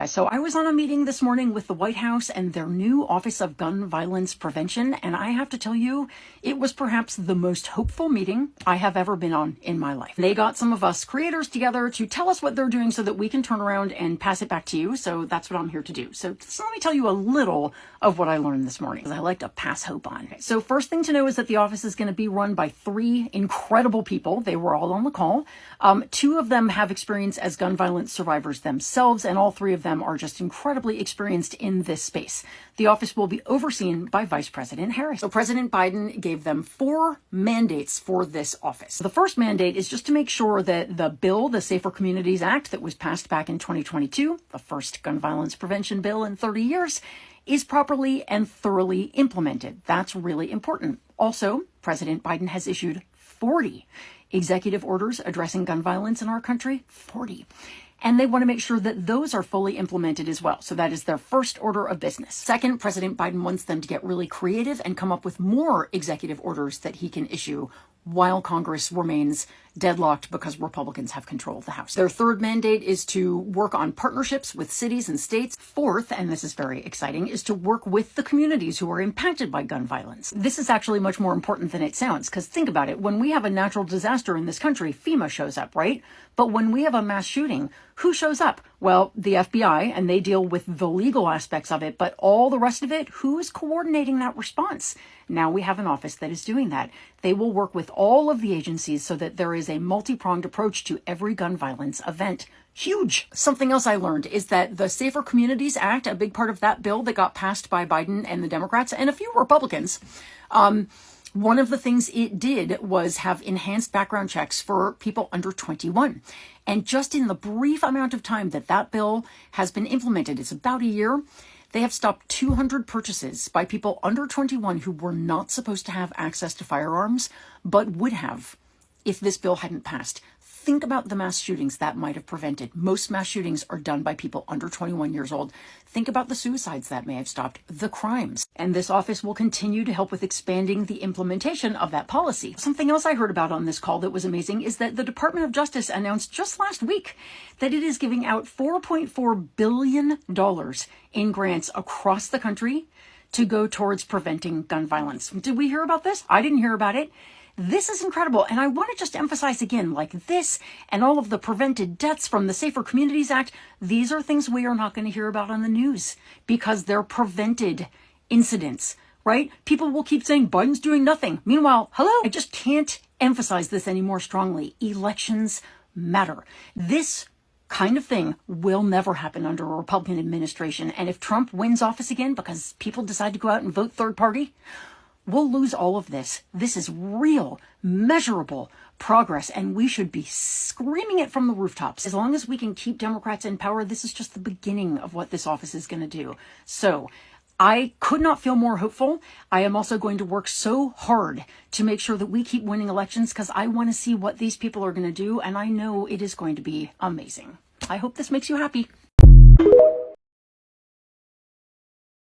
guys, so I was on a meeting this morning with the White House and their new Office of Gun Violence Prevention, and I have to tell you, it was perhaps the most hopeful meeting I have ever been on in my life. They got some of us creators together to tell us what they're doing so that we can turn around and pass it back to you, so that's what I'm here to do. So let me tell you a little of what I learned this morning, because I like to pass hope on. So first thing to know is that the office is going to be run by 3 incredible people. They were all on the call. 2 of them have experience as gun violence survivors themselves, and all 3 of them are just incredibly experienced in this space. The office will be overseen by Vice President Harris. So President Biden gave them 4 mandates for this office. The first mandate is just to make sure that the bill, the Safer Communities Act that was passed back in 2022, the first gun violence prevention bill in 30 years, is properly and thoroughly implemented. That's really important. Also, President Biden has issued 40 executive orders addressing gun violence in our country, 40. And they want to make sure that those are fully implemented as well. So that is their first order of business. Second, President Biden wants them to get really creative and come up with more executive orders that he can issue while Congress remains deadlocked because Republicans have control of the House. Their third mandate is to work on partnerships with cities and states. Fourth, and this is very exciting, is to work with the communities who are impacted by gun violence. This is actually much more important than it sounds, because think about it. When we have a natural disaster in this country, FEMA shows up, right? But when we have a mass shooting, who shows up? Well, the FBI, and they deal with the legal aspects of it, but all the rest of it, who is coordinating that response? Now we have an office that is doing that. They will work with all of the agencies so that there is a multi-pronged approach to every gun violence event. Huge. Something else I learned is that the Safer Communities Act, a big part of that bill that got passed by Biden and the Democrats and a few Republicans, one of the things it did was have enhanced background checks for people under 21. And just in the brief amount of time that that bill has been implemented, it's about a year, they have stopped 200 purchases by people under 21 who were not supposed to have access to firearms, but would have if this bill hadn't passed. Think about the mass shootings that might have prevented. Most mass shootings are done by people under 21 years old. Think about the suicides that may have stopped, the crimes. And this office will continue to help with expanding the implementation of that policy. Something else I heard about on this call that was amazing is that the Department of Justice announced just last week that it is giving out $4.4 billion in grants across the country to go towards preventing gun violence. Did we hear about this? I didn't hear about it. This is incredible, and I want to just emphasize again, like this and all of the prevented deaths from the Safer Communities Act, these are things we are not going to hear about on the news because they're prevented incidents, right? People will keep saying Biden's doing nothing. Meanwhile, hello? I just can't emphasize this any more strongly. Elections matter. This kind of thing will never happen under a Republican administration, and if Trump wins office again because people decide to go out and vote third party, we'll lose all of this. This is real, measurable progress, and we should be screaming it from the rooftops. As long as we can keep Democrats in power, this is just the beginning of what this office is going to do. So I could not feel more hopeful. I am also going to work so hard to make sure that we keep winning elections because I want to see what these people are going to do, and I know it is going to be amazing. I hope this makes you happy.